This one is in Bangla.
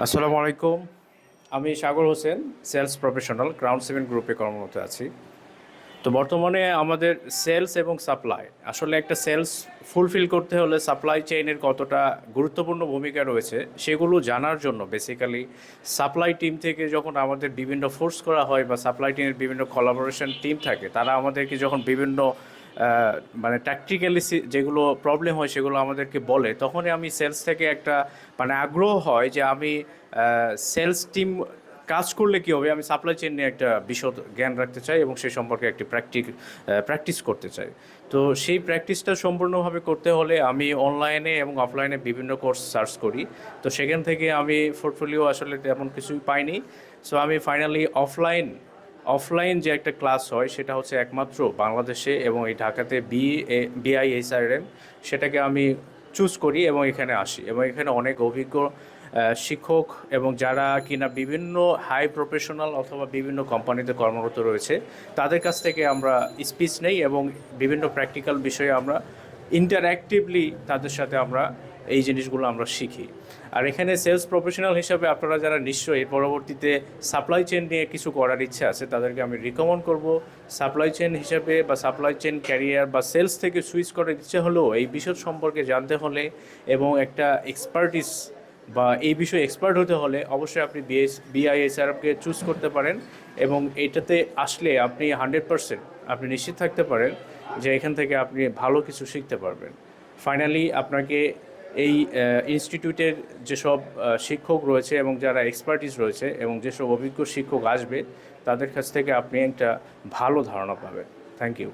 আসসালামু আলাইকুম। আমি সাগর হোসেন, সেলস প্রফেশনাল, ক্রাউন 7 গ্রুপে কর্মরত আছি। তো বর্তমানে আমাদের সেলস এবং সাপ্লাই, আসলে একটা সেলস ফুলফিল করতে হলে সাপ্লাই চেইনের কতটা গুরুত্বপূর্ণ ভূমিকা রয়েছে সেগুলো জানার জন্য বেসিক্যালি সাপ্লাই টিম থেকে যখন আমাদের বিভিন্ন ফোর্স করা হয় বা সাপ্লাই টিমের বিভিন্ন কোলাবোরেশন টিম থাকে, তারা আমাদেরকে যখন বিভিন্ন আহ, মানে ট্যাকটিক্যালি যেগুলো প্রবলেম হয় সেগুলো আমাদেরকে বলে, তখনই আমি সেলস থেকে একটা আগ্রহ হয় যে আমি সেলস টিম কাজ করলে কী হবে, আমি সাপ্লাই চেইন নিয়ে একটা বিশদ জ্ঞান রাখতে চাই এবং সেই সম্পর্কে একটি প্র্যাকটিস করতে চাই। তো সেই প্র্যাকটিসটা সম্পূর্ণভাবে করতে হলে আমি অনলাইনে এবং অফলাইনে বিভিন্ন কোর্স সার্চ করি। তো সেখান থেকে আমি পোর্টফোলিও আসলে তেমন কিছুই পাইনি। সো আমি ফাইনালি অফলাইন যে একটা ক্লাস হয় সেটা হচ্ছে একমাত্র বাংলাদেশে এবং এই ঢাকাতে BIHRM, সেটাকে আমি চুজ করি এবং এখানে আসি এবং এখানে অনেক অভিজ্ঞ শিক্ষক এবং যারা কিনা বিভিন্ন হাই প্রফেশনাল অথবা বিভিন্ন কোম্পানিতে কর্মরত রয়েছে, তাদের কাছ থেকে আমরা স্পিচ নেই এবং বিভিন্ন প্র্যাকটিক্যাল বিষয়ে আমরা ইন্টারঅ্যাক্টিভলি তাদের সাথে আমরা এই জিনিসগুলো আমরা শিখি। আর এখানে সেলস প্রফেশনাল হিসাবে আপনারা যারা নিশ্চয়ই পরবর্তীতে সাপ্লাই চেন নিয়ে কিছু করার ইচ্ছা আছে, তাদেরকে আমি রিকমেন্ড করব সাপ্লাই চেন হিসাবে বা সাপ্লাই চেন ক্যারিয়ার বা সেলস থেকে সুইচ করার ইচ্ছে হলেও এই বিষয় সম্পর্কে জানতে হলে এবং একটা এক্সপার্টিস বা এই বিষয়ে এক্সপার্ট হতে হলে অবশ্যই আপনি BIHRকে চুজ করতে পারেন এবং এইটাতে আসলে আপনি 100% আপনি নিশ্চিত থাকতে পারেন যে এখান থেকে আপনি ভালো কিছু শিখতে পারবেন। ফাইনালি আপনাকে এই ইনস্টিটিউটের যেসব শিক্ষক রয়েছে এবং যারা এক্সপার্টিস রয়েছে এবং যেসব অভিজ্ঞ শিক্ষক আসবে, তাদের কাছ থেকে আপনি একটা ভালো ধারণা পাবেন। Thank you.